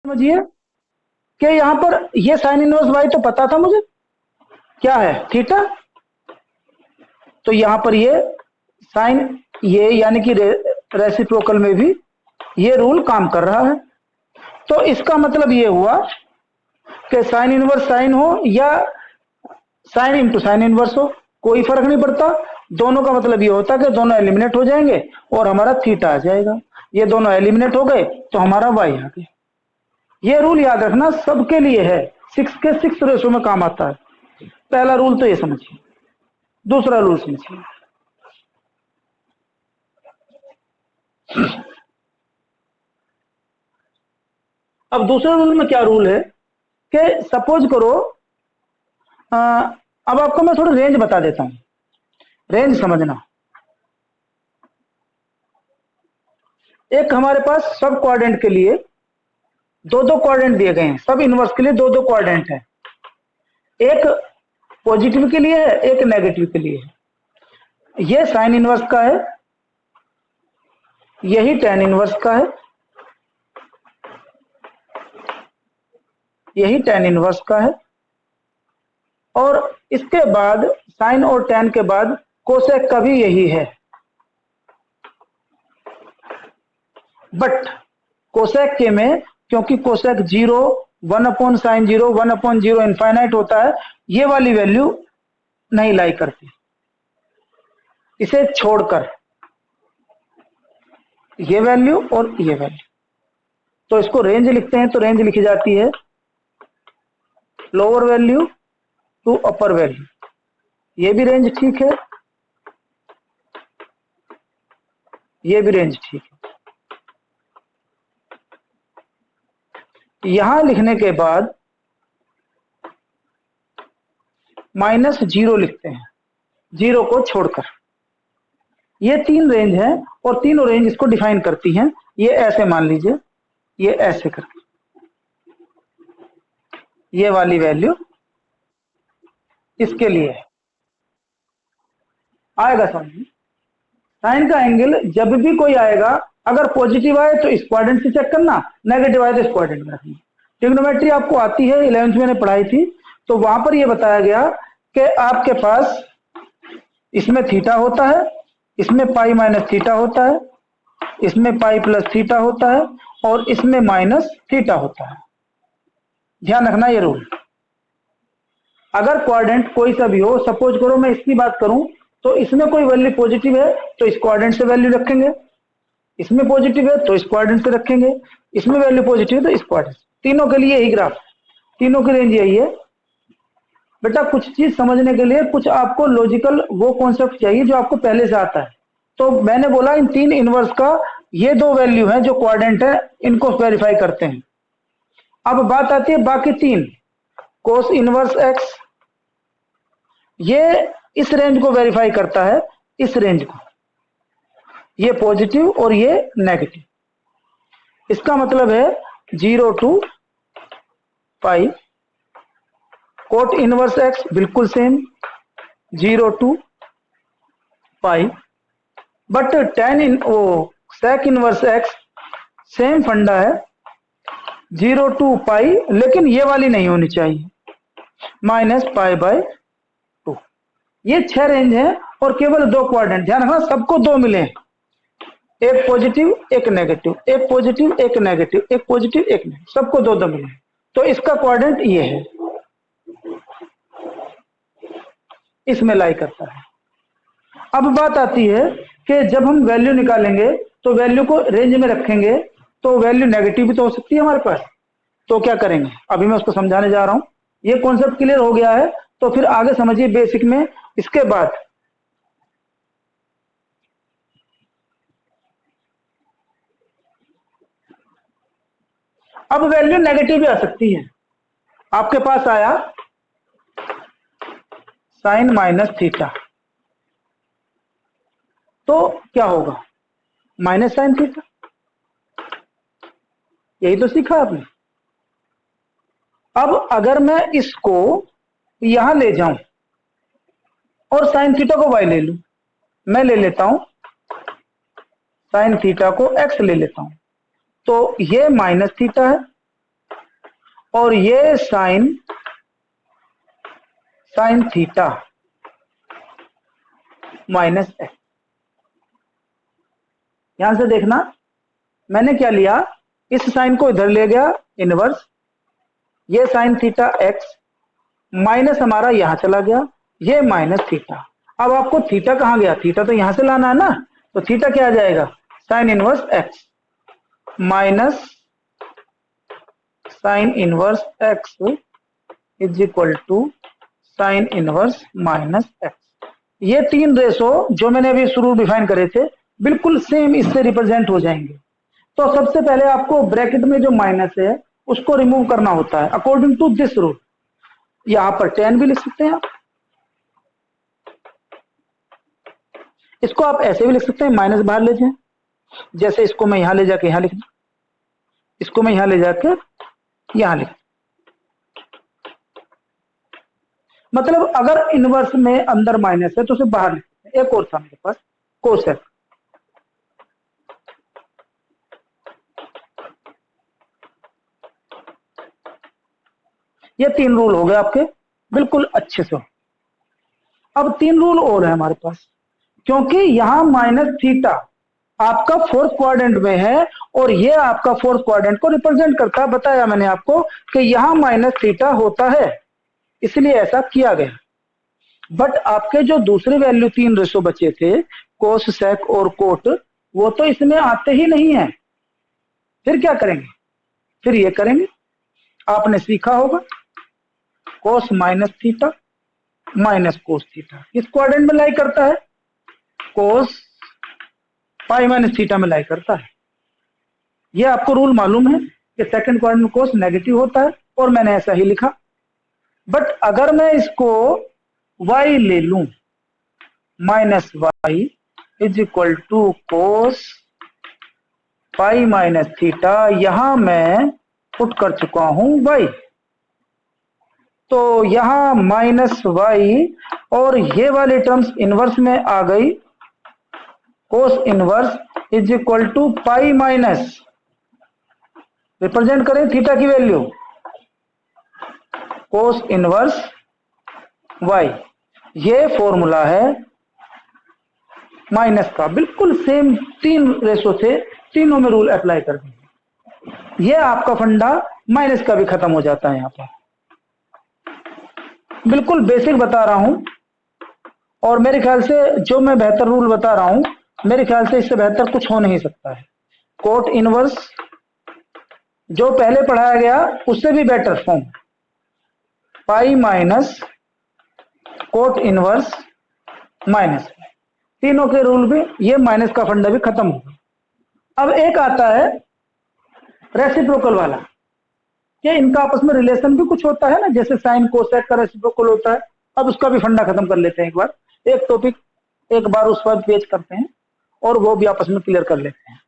समझिए कि यहां पर ये साइन इनवर्स वाई तो पता था मुझे क्या है, थीटा। तो यहां पर ये साइन ये यानी कि रेसिप्रोकल में भी ये रूल काम कर रहा है। तो इसका मतलब ये हुआ कि साइन इनवर्स साइन हो या साइन इंटू साइन इनवर्स हो, कोई फर्क नहीं पड़ता। दोनों का मतलब ये होता है कि दोनों एलिमिनेट हो जाएंगे और हमारा थीटा आ जाएगा। ये दोनों एलिमिनेट हो गए तो हमारा वाई आ गया। ये रूल याद रखना, सबके लिए है, 6 के 6 रेशो में काम आता है। पहला रूल तो ये समझिए। दूसरा रूल समझिए। अब दूसरे रूल में क्या रूल है कि सपोज करो, अब आपको मैं थोड़ा रेंज बता देता हूं, रेंज समझना। एक हमारे पास सब क्वाड्रेंट के लिए दो दो क्वाड्रेंट दिए गए हैं, सब इनवर्स के लिए दो दो क्वाड्रेंट है। एक पॉजिटिव के लिए है, एक नेगेटिव के लिए है। ये साइन इनवर्स का है, यही टेन इनवर्स का है, यही टेन इनवर्स का है। और इसके बाद साइन और टेन के बाद कोसेक का भी यही है। बट कोसेक के में, क्योंकि कोसेक 0, 1/sin 0, 1/0 इनफाइनाइट होता है, ये वाली वैल्यू नहीं लाई करती। इसे छोड़कर ये वैल्यू और ये वैल्यू, तो इसको रेंज लिखते हैं। तो रेंज लिखी जाती है lower value to upper value. ये भी रेंज ठीक है, ये भी रेंज ठीक है। यहां लिखने के बाद -0 लिखते हैं, 0 को छोड़कर। ये तीन रेंज है और तीनों रेंज इसको डिफाइन करती हैं। ये ऐसे मान लीजिए, ये ऐसे करके ये वाली वैल्यू इसके लिए है, आएगा समझ। साइन का एंगल जब भी कोई आएगा, अगर पॉजिटिव आए तो इस क्वाड्रेंट से चेक करना, नेगेटिव आए तो इस क्वाड्रेंट में रखना। ट्रिग्नोमेट्री आपको आती है, 11th में मैंने पढ़ाई थी, तो वहां पर यह बताया गया कि आपके पास इसमें थीटा होता है, इसमें पाई माइनस थीटा होता है, इसमें पाई प्लस थीटा होता है और इसमें माइनस थीटा होता है। ध्यान रखना ये रूल। अगर क्वाड्रेंट कोई सा भी हो, सपोज करो मैं इसकी बात करूं, तो इसमें कोई वैल्यू पॉजिटिव है तो इस क्वाड्रेंट से वैल्यू रखेंगे, इसमें पॉजिटिव है तो इस क्वाड्रेंट से रखेंगे, इसमें वैल्यू पॉजिटिव है तो इस क्वाड्रेंट। तीनों के लिए यही ग्राफ, तीनों की रेंज यही है। बेटा कुछ चीज समझने के लिए कुछ आपको लॉजिकल वो कॉन्सेप्ट चाहिए जो आपको पहले से आता है। तो मैंने बोला इन तीन इनवर्स का ये दो वैल्यू है जो क्वाड्रेंट है, इनको वेरीफाई करते हैं। अब बात आती है बाकी तीन, कोस इनवर्स एक्स, ये इस रेंज को वेरीफाई करता है, इस रेंज को, ये पॉजिटिव और ये नेगेटिव। इसका मतलब है 0 to pi. Cot inverse x बिल्कुल same, 0 to pi. But tan इन वो सेक इनवर्स एक्स सेम फंडा है, 0 to पाई, लेकिन ये वाली नहीं होनी चाहिए, -π/2। ये 6 रेंज है और केवल दो क्वाड्रेंट। ध्यान रखना सबको दो मिले, एक पॉजिटिव एक नेगेटिव, एक पॉजिटिव एक नेगेटिव, एक पॉजिटिव एक नेगेटिव, सबको दो दो मिले। तो इसका क्वाड्रेंट ये है, इसमें लाई करता है। अब बात आती है कि जब हम वैल्यू निकालेंगे तो वैल्यू को रेंज में रखेंगे, तो वैल्यू नेगेटिव भी तो हो सकती है हमारे पास। तो क्या करेंगे, अभी मैं उसको समझाने जा रहा हूं। ये कॉन्सेप्ट क्लियर हो गया है तो फिर आगे समझिए बेसिक में। इसके बाद अब वैल्यू नेगेटिव भी आ सकती है। आपके पास आया साइन माइनस थीटा, तो क्या होगा, माइनस साइन थीटा। यही तो सीखा आपने। अब अगर मैं इसको यहां ले जाऊं और साइन थीटा को वाई ले लूं, मैं ले लेता हूं साइन थीटा को एक्स ले लेता हूं, तो ये माइनस थीटा है और ये साइन थीटा माइनस एक्स। यहां से देखना, मैंने क्या लिया, इस साइन को इधर ले गया इनवर्स, ये साइन थीटा एक्स माइनस हमारा यहां चला गया, ये माइनस थीटा। अब आपको थीटा कहां गया, थीटा तो यहां से लाना है ना, तो थीटा क्या आ जाएगा, sine inverse x minus sine inverse x is equal to sine inverse minus x. ये तीन रेशो जो मैंने अभी शुरू डिफाइन करे थे बिल्कुल सेम इससे रिप्रेजेंट हो जाएंगे। तो सबसे पहले आपको ब्रैकेट में जो माइनस है उसको रिमूव करना होता है अकॉर्डिंग टू दिस रूल। यहां पर 10 भी लिख सकते हैं आप, इसको आप ऐसे भी लिख सकते हैं, माइनस बाहर ले जाए, जैसे इसको मैं यहां ले जाके यहां लिख दूं, इसको मैं यहां ले जाकर यहां लिख, मतलब अगर इनवर्स में अंदर माइनस है तो उसे बाहर लिख सकते हैं। एक और था मेरे पास कोसेक, ये तीन रूल हो गए आपके बिल्कुल अच्छे से। अब तीन रूल और है हमारे पास, क्योंकि यहां माइनस थीटा आपका फोर्थ क्वाड्रेंट में है और ये आपका फोर्थ क्वाड्रेंट को रिप्रेजेंट करता है। बताया मैंने आपको कि यहां माइनस थीटा होता है, इसलिए ऐसा किया गया। बट आपके जो दूसरे वैल्यू तीन रेशो बचे थे, कोस सेक और कोट, वो तो इसमें आते ही नहीं है। फिर क्या करेंगे, फिर ये करेंगे, आपने सीखा होगा कोस minus theta minus cos theta इस क्वाड्रेंट में लाई करता है, कोस पाई माइनस थीटा में लाई करता है। ये आपको रूल मालूम है कि सेकंड क्वाड्रेंट में कोस नेगेटिव होता है और मैंने ऐसा ही लिखा। बट अगर मैं इसको y ले लूं, minus y is equal to cos pi minus theta, यहां मैं पुट कर चुका हूं y, तो यहां माइनस वाई और ये वाली टर्म्स इनवर्स में आ गई, cos inverse is equal to pi minus, represent करें थीटा की वैल्यू, कोस इनवर्स वाई। ये फॉर्मूला है माइनस का, बिल्कुल सेम तीन रेशो थे, तीनों में रूल अप्लाई कर देंगे। ये आपका फंडा माइनस का भी खत्म हो जाता है। यहां पर बिल्कुल बेसिक बता रहा हूं और मेरे ख्याल से जो मैं बेहतर रूल बता रहा हूं, मेरे ख्याल से इससे बेहतर कुछ हो नहीं सकता है। कोट इनवर्स जो पहले पढ़ाया गया उससे भी better form, pi minus cot inverse minus, तीनों के रूल भी, ये माइनस का फंडा भी खत्म हो गया। अब एक आता है रेसिप्रोकल वाला, क्या इनका आपस में रिलेशन भी कुछ होता है ना, जैसे साइन कोसेक का रेसिप्रोकल होता है। अब उसका भी फंडा खत्म कर लेते हैं एक बार, एक टॉपिक एक बार उस पर पेश करते हैं और वो भी आपस में क्लियर कर लेते हैं।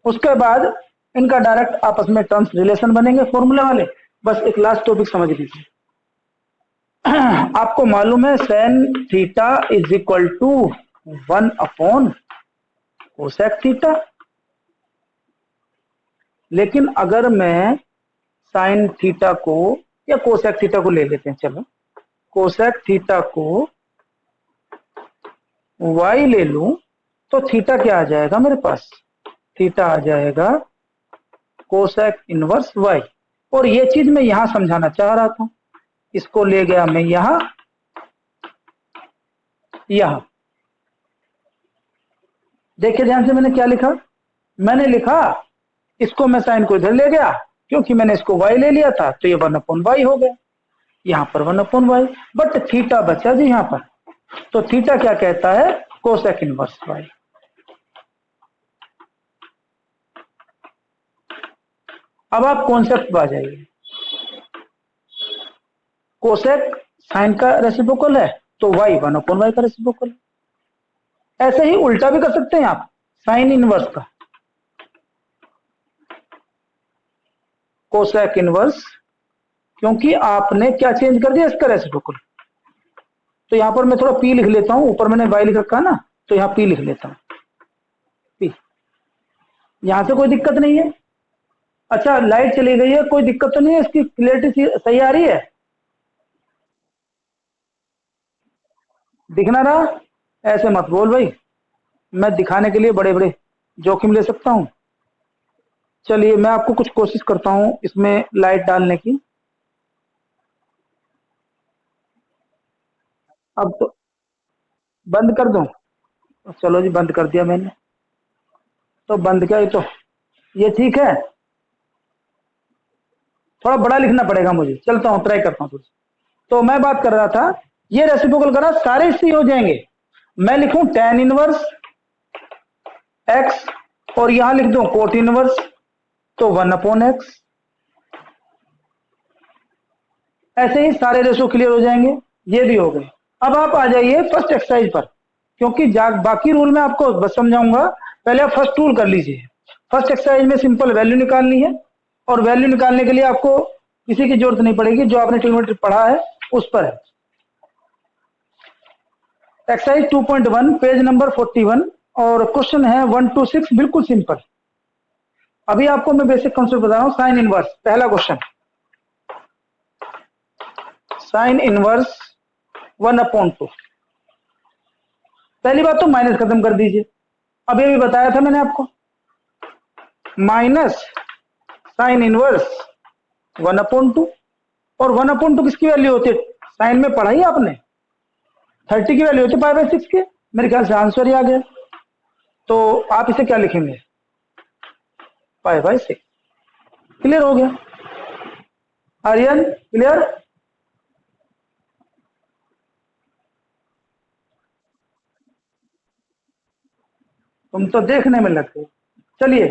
उसके बाद इनका डायरेक्ट आपस में टर्म्स रिलेशन बनेंगे फॉर्मूले वाले। बस एक लास्ट टॉपिक समझ लीजिए, आपको मालूम है sine theta is equal to 1 upon cosec theta, लेकिन अगर मैं साइन थीटा को या कोसेक थीटा को ले लेते हैं, चलो कोसेक थीटा को y ले लूं तो थीटा क्या आ जाएगा मेरे पास, थीटा आ जाएगा कोसेक इनवर्स y। और ये चीज मैं यहां समझाना चाह रहा था, इसको ले गया मैं यहां, देखिए ध्यान से मैंने क्या लिखा, मैंने लिखा इसको मैं साइन को इधर ले गया, क्योंकि मैंने इसको y ले लिया था तो ये 1 अपॉन y हो गया, यहां पर 1 अपॉन y, बट थीटा बचा जी यहां पर। तो थीटा क्या कहता है, कोसेक इनवर्स y। अब आप कॉन्सेप्ट पर आ जाइए, कोसेक साइन का रेसिप्रोकल है तो y 1 अपॉन y का रेसिप्रोकल है। ऐसे ही उल्टा भी कर सकते हैं आप, साइन इनवर्स का कोसेक इनवर्स, क्योंकि आपने क्या चेंज कर दिया इसका रेसिप्रोकल। तो यहां पर मैं थोड़ा p लिख लेता हूं, ऊपर मैंने y लिख रखा है ना, तो यहां p लिख लेता हूं, p, यहां से कोई दिक्कत नहीं है। अच्छा, लाइट चली गई है, कोई दिक्कत तो नहीं है? इसकी क्लियरिटी सही आ रही है? दिख ना रहा? ऐसे मत बोल भाई, मैं दिखाने के लिए बड़े बड़े जोखिम ले सकता हूँ। चलिए मैं आपको कुछ कोशिश करता हूँ इसमें लाइट डालने की। अब तो बंद कर दूं? चलो जी, बंद कर दिया मैंने। तो बंद क्या, ये ठीक है? थोड़ा बड़ा लिखना पड़ेगा मुझे, चलता हूँ, ट्राई करता हूँ। तो मैं बात कर रहा था, ये रेसिप्रोकल करा सारे इससे हो जाएंगे। मैं लिखूं tan इनवर्स एक्स और यहां लिख दूं कोट इनवर्स, तो 1/x। ऐसे ही सारे रेशो क्लियर हो जाएंगे, ये भी हो गए। अब आप आ जाइए फर्स्ट एक्सरसाइज पर, क्योंकि बाकी रूल मैं आपको बस समझाऊंगा, पहले आप फर्स्ट रूल कर लीजिए। फर्स्ट एक्सरसाइज में सिंपल वैल्यू निकालनी है, और वैल्यू निकालने के लिए आपको किसी की जरूरत नहीं पड़ेगी, जो आपने ट्रिग्नोमेट्री पढ़ा है उस पर है। एक्सरसाइज 2.1 पेज नंबर 41, और क्वेश्चन है 1 to 6, बिल्कुल सिंपल। अभी आपको मैं बेसिक कॉन्सेप्ट बता रहा हूं। साइन इनवर्स, पहला क्वेश्चन, साइन इनवर्स 1/2। पहली बात तो माइनस खत्म कर दीजिए, अभी अभी बताया था मैंने आपको। माइनस साइन इनवर्स 1/2, और 1/2 किसकी वैल्यू होती है? साइन में पढ़ा ही आपने, 30 की वैल्यू होती है π/6 के। मेरे ख्याल से आंसर ही आ गया। तो आप इसे क्या लिखेंगे? π/6। क्लियर हो गया? आर्यन क्लियर? तुम तो देखने में लगते हो। चलिए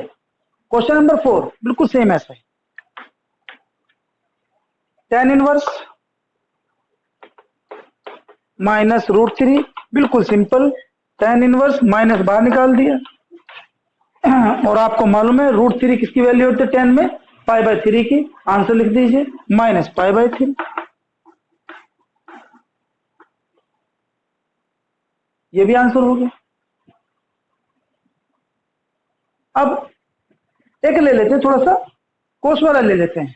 क्वेश्चन नंबर 4, बिल्कुल सेम ऐसा है। tan इनवर्स -√3, बिल्कुल सिंपल। tan इनवर्स माइनस बाहर निकाल दिया, और आपको मालूम है √3 किसकी वैल्यू होती है tan में? π/3 की। आंसर लिख दीजिए -π/3। ये भी आंसर हो गया। अब एक ले लेते हैं, थोड़ा सा कोस वाला ले लेते हैं।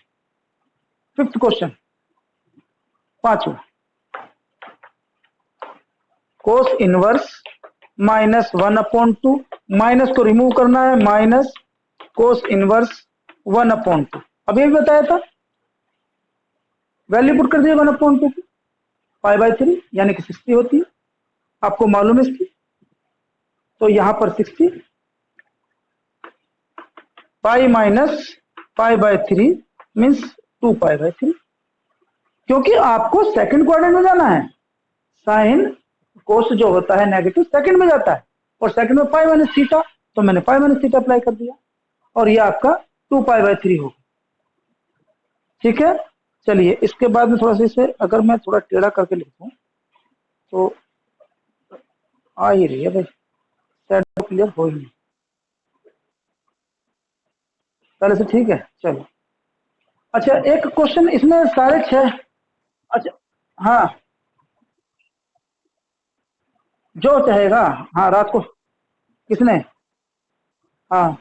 फिफ्थ क्वेश्चन, पांचवा, कोस इनवर्स -1/2। माइनस को रिमूव करना है, माइनस कोस इनवर्स 1/2। अभी भी बताया था, वैल्यू पुट कर दिया 1/2 की, π/3 यानी कि 60 होती है, आपको मालूम है इसकी। तो यहां पर 60 पाई माइनस π/3 मीन्स 2π/3, क्योंकि आपको सेकंड क्वाड्रेंट में जाना है। साइन कोस जो होता है नेगेटिव सेकंड में जाता है, और सेकंड में π-θ, तो मैंने π-θ अप्लाई कर दिया, और ये आपका 2π/3 होगा। ठीक है? चलिए इसके बाद में थोड़ा सा इसे अगर मैं थोड़ा टेढ़ा करके लिखूं तो आ ही रही है भाई, शैडो क्लियर हो ही नहीं पहले से। ठीक है, चलो। अच्छा एक क्वेश्चन इसमें साढ़े छह। अच्छा, हाँ, जो चाहेगा। हाँ रात को, किसने? हाँ